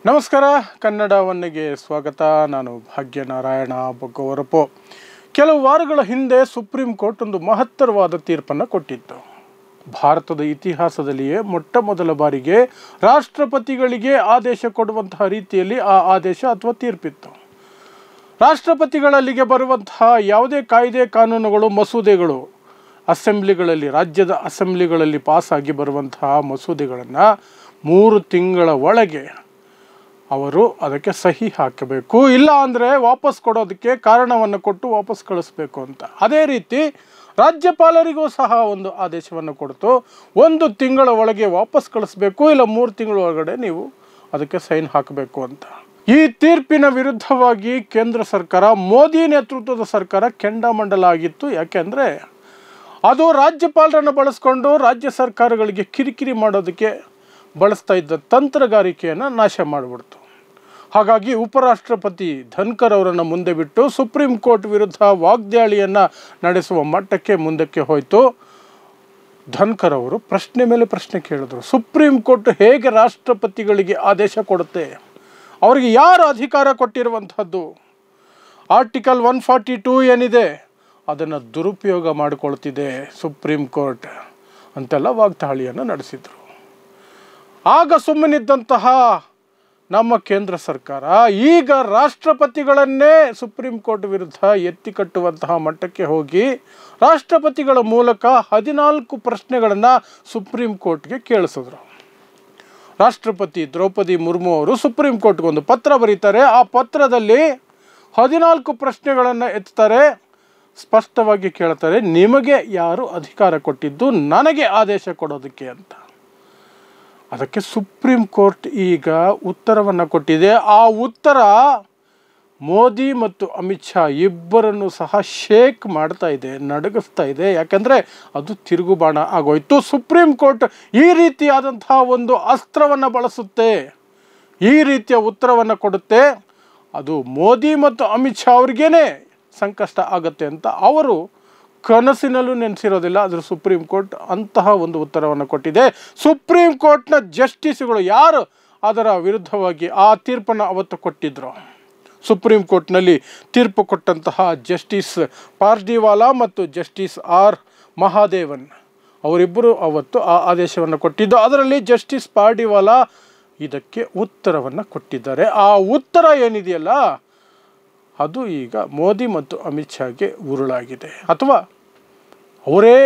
ನಮಸ್ಕಾರ, ಕನ್ನಡ ಒನ್ನೆಗೆ ಸ್ವಾಗತ. ನಾನು ಭಾಗ್ಯನಾರಾಯಣ ಬೊಗ್ಗವರಪು. ಕೆಲವು ವಾರಗಳ ಹಿಂದೆ ಸುಪ್ರೀಂ ಕೋರ್ಟ್ ಒಂದು ಮಹತ್ತರವಾದ ತೀರ್ಪನ್ನು ಕೊಟ್ಟಿತ್ತು. ಭಾರತದ ಇತಿಹಾಸದಲ್ಲಿಯೇ ಮೊಟ್ಟ ಮೊದಲ ಬಾರಿಗೆ ರಾಷ್ಟ್ರಪತಿಗಳಿಗೆ ಆದೇಶ ಕೊಡುವಂತಹ ರೀತಿಯಲ್ಲಿ ಆ ಆದೇಶ ಅಥವಾ ತೀರ್ಪಿತ್ತು. ರಾಷ್ಟ್ರಪತಿಗಳಲ್ಲಿಗೆ ಬರುವಂತಹ ಯಾವುದೇ ಕಾಯ್ದೆ ಕಾನೂನುಗಳು ಮಸೂದೆಗಳು ಅಸೆಂಬ್ಲಿಗಳಲ್ಲಿ, ರಾಜ್ಯದ ಅಸೆಂಬ್ಲಿಗಳಲ್ಲಿ ಪಾಸಾಗಿ ಬರುವಂತಹ ಮಸೂದೆಗಳನ್ನು 3 ತಿಂಗಳ ಒಳಗೆ ಅವರು ಅದಕ್ಕೆ ಸಹಿ ಹಾಕಬೇಕು, ಇಲ್ಲ ಅಂದರೆ ವಾಪಸ್ ಕೊಡೋದಕ್ಕೆ ಕಾರಣವನ್ನು ಕೊಟ್ಟು ವಾಪಸ್ ಕಳಿಸ್ಬೇಕು ಅಂತ. ಅದೇ ರೀತಿ ರಾಜ್ಯಪಾಲರಿಗೂ ಸಹ ಒಂದು ಆದೇಶವನ್ನು ಕೊಡ್ತು, 1 ತಿಂಗಳ ಒಳಗೆ ವಾಪಸ್ ಕಳಿಸ್ಬೇಕು, ಇಲ್ಲ 3 ತಿಂಗಳ ಒಳಗಡೆ ನೀವು ಅದಕ್ಕೆ ಸೈನ್ ಹಾಕಬೇಕು ಅಂತ. ಈ ತೀರ್ಪಿನ ವಿರುದ್ಧವಾಗಿ ಕೇಂದ್ರ ಸರ್ಕಾರ, ಮೋದಿ ನೇತೃತ್ವದ ಸರ್ಕಾರ ಕೆಂಡಾಮಂಡಲ ಆಗಿತ್ತು. ಯಾಕೆಂದರೆ ಅದು ರಾಜ್ಯಪಾಲರನ್ನು ಬಳಸ್ಕೊಂಡು ರಾಜ್ಯ ಸರ್ಕಾರಗಳಿಗೆ ಕಿರಿಕಿರಿ ಮಾಡೋದಕ್ಕೆ ಬಳಸ್ತಾ ಇದ್ದ ತಂತ್ರಗಾರಿಕೆಯನ್ನು ನಾಶ ಮಾಡಿಬಿಡ್ತು. ಹಾಗಾಗಿ ಉಪರಾಷ್ಟ್ರಪತಿ ಧನ್ಕರ್ ಅವರನ್ನು ಮುಂದೆ ಬಿಟ್ಟು ಸುಪ್ರೀಂ ಕೋರ್ಟ್ ವಿರುದ್ಧ ವಾಗ್ದಾಳಿಯನ್ನು ನಡೆಸುವ ಮಟ್ಟಕ್ಕೆ ಮುಂದಕ್ಕೆ ಹೋಯಿತು. ಧನ್ಕರ್ ಅವರು ಪ್ರಶ್ನೆ ಮೇಲೆ ಪ್ರಶ್ನೆ ಕೇಳಿದ್ರು. ಸುಪ್ರೀಂ ಕೋರ್ಟ್ ಹೇಗೆ ರಾಷ್ಟ್ರಪತಿಗಳಿಗೆ ಆದೇಶ ಕೊಡುತ್ತೆ? ಅವರಿಗೆ ಯಾರು ಅಧಿಕಾರ ಕೊಟ್ಟಿರುವಂಥದ್ದು? ಆರ್ಟಿಕಲ್ 142 ಏನಿದೆ ಅದನ್ನು ದುರುಪಯೋಗ ಮಾಡಿಕೊಳ್ತಿದೆ ಸುಪ್ರೀಂ ಕೋರ್ಟ್ ಅಂತೆಲ್ಲ ವಾಗ್ದಾಳಿಯನ್ನು ನಡೆಸಿದರು. ಆಗ ಸುಮ್ಮನಿದ್ದಂತಹ ನಮ್ಮ ಕೇಂದ್ರ ಸರ್ಕಾರ ಈಗ ರಾಷ್ಟ್ರಪತಿಗಳನ್ನೇ ಸುಪ್ರೀಂ ಕೋರ್ಟ್ ವಿರುದ್ಧ ಎತ್ತಿ ಕಟ್ಟುವಂತಹ ಮಟ್ಟಕ್ಕೆ ಹೋಗಿ ರಾಷ್ಟ್ರಪತಿಗಳ ಮೂಲಕ 14 ಪ್ರಶ್ನೆಗಳನ್ನು ಸುಪ್ರೀಂ ಕೋರ್ಟ್ಗೆ ಕೇಳಿಸಿದ್ರು. ರಾಷ್ಟ್ರಪತಿ ದ್ರೌಪದಿ ಮುರ್ಮು ಅವರು ಸುಪ್ರೀಂ ಕೋರ್ಟ್ಗೆ ಒಂದು ಪತ್ರ ಬರೀತಾರೆ. ಆ ಪತ್ರದಲ್ಲಿ 14 ಪ್ರಶ್ನೆಗಳನ್ನು ಎತ್ತಾರೆ. ಸ್ಪಷ್ಟವಾಗಿ ಕೇಳ್ತಾರೆ, ನಿಮಗೆ ಯಾರು ಅಧಿಕಾರ ಕೊಟ್ಟಿದ್ದು ನನಗೆ ಆದೇಶ ಕೊಡೋದಕ್ಕೆ ಅಂತ. ಅದಕ್ಕೆ ಸುಪ್ರೀಂ ಕೋರ್ಟ್ ಈಗ ಉತ್ತರವನ್ನು ಕೊಟ್ಟಿದೆ. ಆ ಉತ್ತರ ಮೋದಿ ಮತ್ತು ಅಮಿತ್ ಶಾ ಇಬ್ಬರನ್ನು ಸಹ ಶೇಕ್ ಮಾಡ್ತಾ ಇದೆ, ನಡಗಿಸ್ತಾ ಇದೆ. ಯಾಕಂದರೆ ಅದು ತಿರುಗುಬಾಣ ಆಗೋಯ್ತು. ಸುಪ್ರೀಂ ಕೋರ್ಟ್ ಈ ರೀತಿಯಾದಂತಹ ಒಂದು ಅಸ್ತ್ರವನ್ನು ಬಳಸುತ್ತೆ, ಈ ರೀತಿಯ ಉತ್ತರವನ್ನು ಕೊಡುತ್ತೆ, ಅದು ಮೋದಿ ಮತ್ತು ಅಮಿತ್ ಶಾ ಅವ್ರಿಗೇನೆ ಸಂಕಷ್ಟ ಆಗುತ್ತೆ ಅಂತ ಅವರು ಕನಸಿನಲ್ಲೂ ನೆನೆಸಿರೋದಿಲ್ಲ. ಆದರೆ ಸುಪ್ರೀಂ ಕೋರ್ಟ್ ಅಂತಹ ಒಂದು ಉತ್ತರವನ್ನು ಕೊಟ್ಟಿದೆ. ಸುಪ್ರೀಂ ಕೋರ್ಟ್ನ ಜಸ್ಟಿಸ್ಗಳು ಯಾರು ಅದರ ವಿರುದ್ಧವಾಗಿ ಆ ತೀರ್ಪನ್ನು ಅವತ್ತು ಕೊಟ್ಟಿದ್ರು, ಸುಪ್ರೀಂ ಕೋರ್ಟ್ನಲ್ಲಿ ತೀರ್ಪು ಕೊಟ್ಟಂತಹ ಜಸ್ಟಿಸ್ ಪಾರ್ಡಿವಾಲಾ ಮತ್ತು ಜಸ್ಟಿಸ್ ಆರ್ ಮಹಾದೇವನ್ ಅವರಿಬ್ಬರು ಅವತ್ತು ಆ ಆದೇಶವನ್ನು ಕೊಟ್ಟಿದ್ದು. ಅದರಲ್ಲಿ ಜಸ್ಟಿಸ್ ಪಾರ್ಡಿವಾಲಾ ಇದಕ್ಕೆ ಉತ್ತರವನ್ನು ಕೊಟ್ಟಿದ್ದಾರೆ. ಆ ಉತ್ತರ ಏನಿದೆಯಲ್ಲ ಅದು ಈಗ ಮೋದಿ ಮತ್ತು ಅಮಿತ್ ಶಾಗೆ ಉರುಳಾಗಿದೆ, ಅಥವಾ ಅವರೇ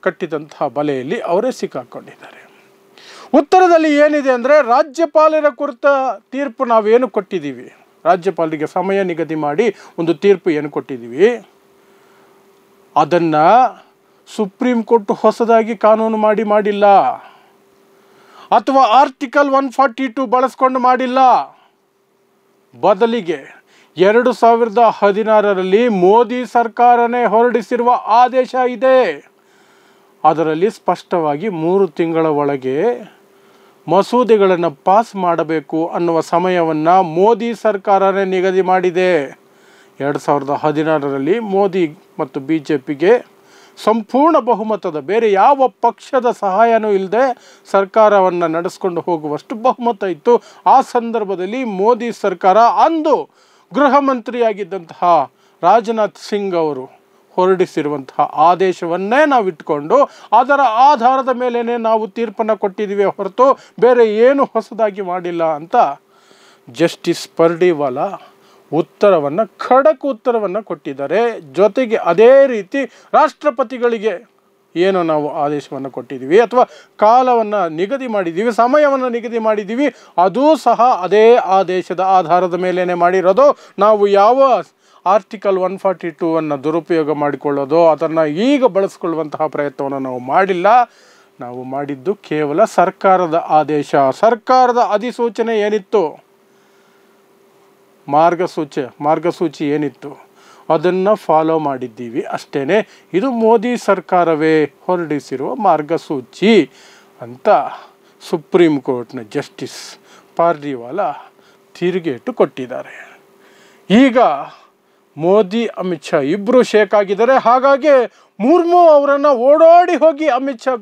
ಕಟ್ಟಿದಂತಹ ಬಲೆಯಲ್ಲಿ ಅವರೇ ಸಿಕ್ಕಾಕೊಂಡಿದ್ದಾರೆ. ಉತ್ತರದಲ್ಲಿ ಏನಿದೆ ಅಂದರೆ, ರಾಜ್ಯಪಾಲರ ಕುರಿತ ತೀರ್ಪು ನಾವೇನು ಕೊಟ್ಟಿದ್ದೀವಿ, ರಾಜ್ಯಪಾಲರಿಗೆ ಸಮಯ ನಿಗದಿ ಮಾಡಿ ಒಂದು ತೀರ್ಪು ಏನು ಕೊಟ್ಟಿದ್ದೀವಿ, ಅದನ್ನು ಸುಪ್ರೀಂ ಕೋರ್ಟ್ ಹೊಸದಾಗಿ ಕಾನೂನು ಮಾಡಿಲ್ಲ, ಅಥವಾ ಆರ್ಟಿಕಲ್ 142 ಬಳಸ್ಕೊಂಡು ಮಾಡಿಲ್ಲ. ಬದಲಿಗೆ 2016ರಲ್ಲಿ ಮೋದಿ ಸರ್ಕಾರನೇ ಹೊರಡಿಸಿರುವ ಆದೇಶ ಇದೆ. ಅದರಲ್ಲಿ ಸ್ಪಷ್ಟವಾಗಿ 3 ತಿಂಗಳ ಒಳಗೆ ಮಸೂದೆಗಳನ್ನು ಪಾಸ್ ಮಾಡಬೇಕು ಅನ್ನುವ ಸಮಯವನ್ನು ಮೋದಿ ಸರ್ಕಾರನೇ ನಿಗದಿ ಮಾಡಿದೆ. 2016ರಲ್ಲಿ ಮೋದಿ ಮತ್ತು BJPಗೆ ಸಂಪೂರ್ಣ ಬಹುಮತದ, ಬೇರೆ ಯಾವ ಪಕ್ಷದ ಸಹಾಯನೂ ಇಲ್ಲದೆ ಸರ್ಕಾರವನ್ನು ನಡೆಸ್ಕೊಂಡು ಹೋಗುವಷ್ಟು ಬಹುಮತ ಇತ್ತು. ಆ ಸಂದರ್ಭದಲ್ಲಿ ಮೋದಿ ಸರ್ಕಾರ, ಅಂದು ಗೃಹ ಮಂತ್ರಿಯಾಗಿದ್ದಂತಹ ರಾಜನಾಥ್ ಸಿಂಗ್ ಅವರು ಹೊರಡಿಸಿರುವಂತಹ ಆದೇಶವನ್ನೇ ನಾವು ಇಟ್ಕೊಂಡು ಅದರ ಆಧಾರದ ಮೇಲೇ ನಾವು ತೀರ್ಪನ್ನು ಕೊಟ್ಟಿದ್ದೀವಿ ಹೊರತು ಬೇರೆ ಏನು ಹೊಸದಾಗಿ ಮಾಡಿಲ್ಲ ಅಂತ ಜಸ್ಟಿಸ್ ಪಾರ್ಡಿವಾಲಾ ಉತ್ತರವನ್ನು, ಖಡಕ್ ಉತ್ತರವನ್ನು ಕೊಟ್ಟಿದ್ದಾರೆ. ಜೊತೆಗೆ ಅದೇ ರೀತಿ ರಾಷ್ಟ್ರಪತಿಗಳಿಗೆ ಏನು ನಾವು ಆದೇಶವನ್ನು ಕೊಟ್ಟಿದ್ದೀವಿ ಅಥವಾ ಕಾಲವನ್ನು ನಿಗದಿ ಮಾಡಿದ್ದೀವಿ, ಸಮಯವನ್ನು ನಿಗದಿ ಮಾಡಿದ್ದೀವಿ, ಅದೂ ಸಹ ಅದೇ ಆದೇಶದ ಆಧಾರದ ಮೇಲೇ ಮಾಡಿರೋದು. ನಾವು ಯಾವ ಆರ್ಟಿಕಲ್ 142 ದುರುಪಯೋಗ ಮಾಡಿಕೊಳ್ಳೋದು, ಅದನ್ನು ಈಗ ಬಳಸ್ಕೊಳ್ಳುವಂತಹ ಪ್ರಯತ್ನವನ್ನು ನಾವು ಮಾಡಿಲ್ಲ. ನಾವು ಮಾಡಿದ್ದು ಕೇವಲ ಸರ್ಕಾರದ ಆದೇಶ, ಸರ್ಕಾರದ ಅಧಿಸೂಚನೆ ಏನಿತ್ತು, ಮಾರ್ಗಸೂಚಿ ಏನಿತ್ತು ಅದನ್ನು ಫಾಲೋ ಮಾಡಿದ್ದೀವಿ ಅಷ್ಟೇ. ಇದು ಮೋದಿ ಸರ್ಕಾರವೇ ಹೊರಡಿಸಿರುವ ಮಾರ್ಗಸೂಚಿ ಅಂತ ಸುಪ್ರೀಂ ಕೋರ್ಟ್ನ ಜಸ್ಟಿಸ್ ಪಾರ್ಡಿವಾಲಾ ತಿರುಗೇಟು ಕೊಟ್ಟಿದ್ದಾರೆ. ಈಗ ಮೋದಿ ಅಮಿತ್ ಶಾ ಇಬ್ಬರು ಶೇಕ್ ಆಗಿದ್ದಾರೆ. ಹಾಗಾಗಿ ಮುರ್ಮು ಅವರನ್ನು ಓಡೋಡಿ ಹೋಗಿ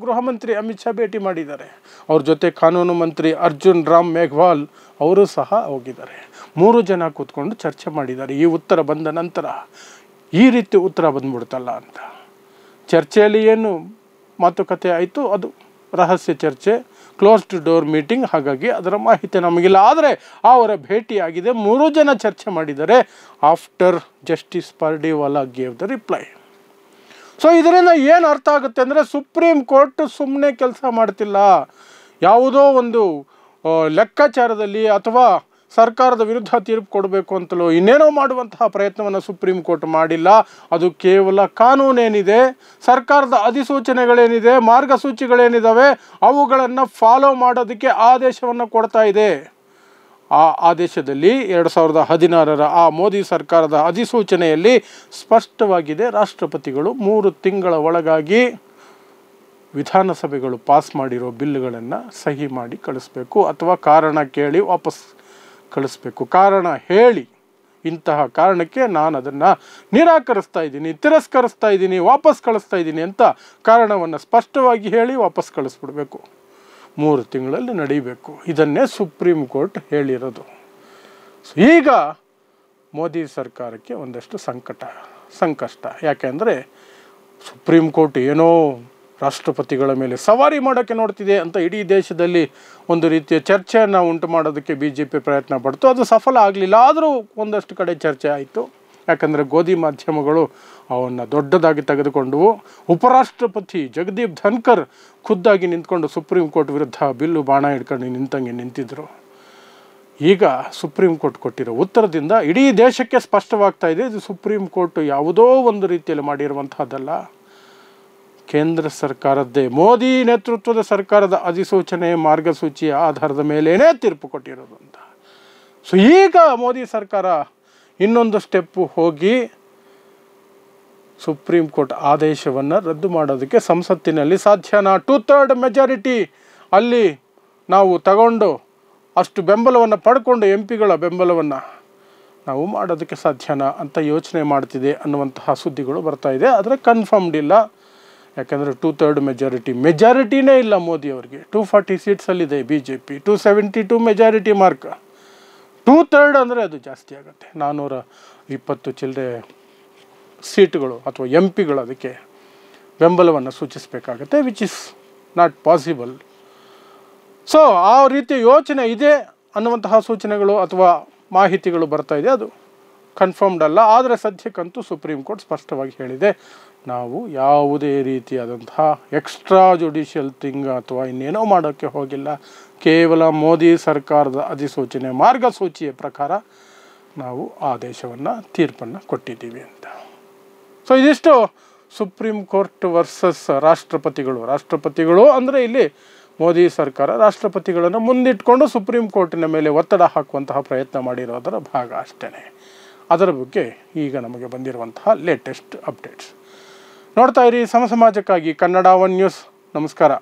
ಗೃಹ ಮಂತ್ರಿ ಅಮಿತ್ ಶಾ ಭೇಟಿ ಮಾಡಿದ್ದಾರೆ. ಅವ್ರ ಜೊತೆ ಕಾನೂನು ಮಂತ್ರಿ ಅರ್ಜುನ್ ರಾಮ್ ಮೇಘ್ವಾಲ್ ಅವರು ಸಹ ಹೋಗಿದ್ದಾರೆ. 3 ಜನ ಕೂತ್ಕೊಂಡು ಚರ್ಚೆ ಮಾಡಿದ್ದಾರೆ. ಈ ಉತ್ತರ ಬಂದ ನಂತರ ಈ ರೀತಿ ಉತ್ತರ ಬಂದ್ಬಿಡ್ತಲ್ಲ ಅಂತ. ಚರ್ಚೆಯಲ್ಲಿ ಏನು ಮಾತುಕತೆ ಆಯಿತು ಅದು ರಹಸ್ಯ ಚರ್ಚೆ, ಕ್ಲೋಸ್ಡ್ ಡೋರ್ ಮೀಟಿಂಗ್, ಹಾಗಾಗಿ ಅದರ ಮಾಹಿತಿ ನಮಗಿಲ್ಲ. ಆದರೆ ಅವರ ಭೇಟಿಯಾಗಿದೆ, 3 ಜನ ಚರ್ಚೆ ಮಾಡಿದ್ದಾರೆ. After justice Pardiwala gave the reply. So ಇದರಿಂದ ಏನು ಅರ್ಥ ಆಗುತ್ತೆ ಅಂದರೆ ಸುಪ್ರೀಂ ಕೋರ್ಟ್ ಸುಮ್ಮನೆ ಕೆಲಸ ಮಾಡ್ತಿಲ್ಲ. ಯಾವುದೋ ಒಂದು ಲೆಕ್ಕಾಚಾರದಲ್ಲಿ ಅಥವಾ ಸರ್ಕಾರದ ವಿರುದ್ಧ ತೀರ್ಪು ಕೊಡಬೇಕು ಅಂತಲೋ ಇನ್ನೇನೋ ಮಾಡುವಂತಹ ಪ್ರಯತ್ನವನ್ನು ಸುಪ್ರೀಂ ಕೋರ್ಟ್ ಮಾಡಿಲ್ಲ. ಅದು ಕೇವಲ ಕಾನೂನೇನಿದೆ, ಸರ್ಕಾರದ ಅಧಿಸೂಚನೆಗಳೇನಿದೆ, ಮಾರ್ಗಸೂಚಿಗಳೇನಿದ್ದಾವೆ ಅವುಗಳನ್ನು ಫಾಲೋ ಮಾಡೋದಕ್ಕೆ ಆದೇಶವನ್ನು ಕೊಡ್ತಾ ಇದೆ. ಆ ಆದೇಶದಲ್ಲಿ 2016ರ ಆ ಮೋದಿ ಸರ್ಕಾರದ ಅಧಿಸೂಚನೆಯಲ್ಲಿ ಸ್ಪಷ್ಟವಾಗಿದೆ, ರಾಷ್ಟ್ರಪತಿಗಳು 3 ತಿಂಗಳ ಒಳಗಾಗಿ ವಿಧಾನಸಭೆಗಳು ಪಾಸ್ ಮಾಡಿರೋ ಬಿಲ್ಗಳನ್ನು ಸಹಿ ಮಾಡಿ ಕಳಿಸ್ಬೇಕು ಅಥವಾ ಕಾರಣ ಕೇಳಿ ವಾಪಸ್ ಕಳಿಸ್ಬೇಕು. ಕಾರಣ ಹೇಳಿ ಇಂತಹ ಕಾರಣಕ್ಕೆ ನಾನು ಅದನ್ನು ನಿರಾಕರಿಸ್ತಾ ಇದ್ದೀನಿ, ತಿರಸ್ಕರಿಸ್ತಾ ಇದ್ದೀನಿ, ವಾಪಸ್ ಕಳಿಸ್ತಾ ಇದ್ದೀನಿ ಅಂತ ಕಾರಣವನ್ನು ಸ್ಪಷ್ಟವಾಗಿ ಹೇಳಿ ವಾಪಸ್ ಕಳಿಸ್ಬಿಡ್ಬೇಕು. 3 ತಿಂಗಳಲ್ಲಿ ನಡೀಬೇಕು. ಇದನ್ನೇ ಸುಪ್ರೀಂ ಕೋರ್ಟ್ ಹೇಳಿರೋದು. ಈಗ ಮೋದಿ ಸರ್ಕಾರಕ್ಕೆ ಒಂದಷ್ಟು ಸಂಕಷ್ಟ. ಯಾಕೆಂದರೆ ಸುಪ್ರೀಂ ಕೋರ್ಟ್ ಏನೋ ರಾಷ್ಟ್ರಪತಿಗಳ ಮೇಲೆ ಸವಾರಿ ಮಾಡೋಕ್ಕೆ ನೋಡ್ತಿದೆ ಅಂತ ಇಡೀ ದೇಶದಲ್ಲಿ ಒಂದು ರೀತಿಯ ಚರ್ಚೆಯನ್ನು ಉಂಟು ಮಾಡೋದಕ್ಕೆ BJP ಪ್ರಯತ್ನ ಪಡ್ತು. ಅದು ಸಫಲ ಆಗಲಿಲ್ಲ. ಆದರೂ ಒಂದಷ್ಟು ಕಡೆ ಚರ್ಚೆ ಆಯಿತು. ಯಾಕಂದರೆ ಗೋಧಿ ಮಾಧ್ಯಮಗಳು ಅವನ್ನು ದೊಡ್ಡದಾಗಿ ತೆಗೆದುಕೊಂಡವು. ಉಪರಾಷ್ಟ್ರಪತಿ ಜಗದೀಪ್ ಧನ್ಕರ್ ಖುದ್ದಾಗಿ ನಿಂತ್ಕೊಂಡು ಸುಪ್ರೀಂ ಕೋರ್ಟ್ ವಿರುದ್ಧ ಬಿಲ್ಲು ಬಾಣ ಹಿಡ್ಕೊಂಡು ನಿಂತಿದ್ದರು. ಈಗ ಸುಪ್ರೀಂ ಕೋರ್ಟ್ ಕೊಟ್ಟಿರೋ ಉತ್ತರದಿಂದ ಇಡೀ ದೇಶಕ್ಕೆ ಸ್ಪಷ್ಟವಾಗ್ತಾ ಇದೆ, ಇದು ಸುಪ್ರೀಂ ಕೋರ್ಟ್ ಯಾವುದೋ ಒಂದು ರೀತಿಯಲ್ಲಿ ಮಾಡಿರುವಂತಹದ್ದಲ್ಲ, ಕೇಂದ್ರ ಸರ್ಕಾರದ್ದೇ ಮೋದಿ ನೇತೃತ್ವದ ಸರ್ಕಾರದ ಅಧಿಸೂಚನೆ ಮಾರ್ಗಸೂಚಿಯ ಆಧಾರದ ಮೇಲೇನೇ ತೀರ್ಪು ಕೊಟ್ಟಿರೋದು ಅಂತ. ಸೊ ಈಗ ಮೋದಿ ಸರ್ಕಾರ ಇನ್ನೊಂದು ಸ್ಟೆಪ್ಪು ಹೋಗಿ ಸುಪ್ರೀಂ ಕೋರ್ಟ್ ಆದೇಶವನ್ನು ರದ್ದು ಮಾಡೋದಕ್ಕೆ ಸಂಸತ್ತಿನಲ್ಲಿ ಸಾಧ್ಯನಾ, 2/3 ಮೆಜಾರಿಟಿ ಅಲ್ಲಿ ನಾವು ತಗೊಂಡು ಅಷ್ಟು ಬೆಂಬಲವನ್ನು ಪಡ್ಕೊಂಡು MP ಗಳ ಬೆಂಬಲವನ್ನು ನಾವು ಮಾಡೋದಕ್ಕೆ ಸಾಧ್ಯನಾ ಅಂತ ಯೋಚನೆ ಮಾಡ್ತಿದೆ ಅನ್ನುವಂತಹ ಸುದ್ದಿಗಳು ಬರ್ತಾ ಇದೆ. ಆದರೆ ಕನ್ಫರ್ಮ್ಡ್ ಇಲ್ಲ. ಯಾಕಂದರೆ 2/3 ಮೆಜಾರಿಟಿನೇ ಇಲ್ಲ ಮೋದಿ ಅವರಿಗೆ. 240 ಸೀಟ್ಸಲ್ಲಿದೆ BJP, 272 ಮೆಜಾರಿಟಿ ಮಾರ್ಕ್. 2/3 ಅಂದರೆ ಅದು ಜಾಸ್ತಿ ಆಗುತ್ತೆ. 420 ಚಿಲ್ಲರೆ ಸೀಟ್ಗಳು ಅಥವಾ MP ಗಳು ಅದಕ್ಕೆ ಬೆಂಬಲವನ್ನು ಸೂಚಿಸಬೇಕಾಗತ್ತೆ, which is not possible. So ಆ ರೀತಿಯ ಯೋಚನೆ ಇದೆ ಅನ್ನುವಂತಹ ಸೂಚನೆಗಳು ಅಥವಾ ಮಾಹಿತಿಗಳು ಬರ್ತಾ ಇದೆ. ಅದು ಕನ್ಫರ್ಮ್ಡ್ ಅಲ್ಲ. ಆದರೆ ಸದ್ಯಕ್ಕಂತೂ ಸುಪ್ರೀಂ ಕೋರ್ಟ್ ಸ್ಪಷ್ಟವಾಗಿ ಹೇಳಿದೆ, ನಾವು ಯಾವುದೇ ರೀತಿಯಾದಂತಹ ಎಕ್ಸ್ಟ್ರಾ ಜುಡಿಷಿಯಲ್ ಥಿಂಗ್ ಅಥವಾ ಇನ್ನೇನೋ ಮಾಡೋಕ್ಕೆ ಹೋಗಿಲ್ಲ, ಕೇವಲ ಮೋದಿ ಸರ್ಕಾರದ ಅಧಿಸೂಚನೆ ಮಾರ್ಗಸೂಚಿಯ ಪ್ರಕಾರ ನಾವು ತೀರ್ಪನ್ನು ಕೊಟ್ಟಿದ್ದೀವಿ ಅಂತ. ಸೊ ಇದಿಷ್ಟು ಸುಪ್ರೀಂ ಕೋರ್ಟ್ ವರ್ಸಸ್ ರಾಷ್ಟ್ರಪತಿಗಳು ಅಂದರೆ ಇಲ್ಲಿ ಮೋದಿ ಸರ್ಕಾರ ರಾಷ್ಟ್ರಪತಿಗಳನ್ನು ಮುಂದಿಟ್ಕೊಂಡು ಸುಪ್ರೀಂ ಕೋರ್ಟಿನ ಮೇಲೆ ಒತ್ತಡ ಹಾಕುವಂತಹ ಪ್ರಯತ್ನ ಮಾಡಿರೋದರ ಭಾಗ ಅಷ್ಟೇ. ಅದರ ಬಗ್ಗೆ ಈಗ ನಮಗೆ ಬಂದಿರುವಂತಹ ಲೇಟೆಸ್ಟ್ ಅಪ್ಡೇಟ್ಸ್ ನೋಡ್ತಾ ಇರಿ. ಸಮಾಜಕ್ಕಾಗಿ ಕನ್ನಡ 1 ನ್ಯೂಸ್. ನಮಸ್ಕಾರ.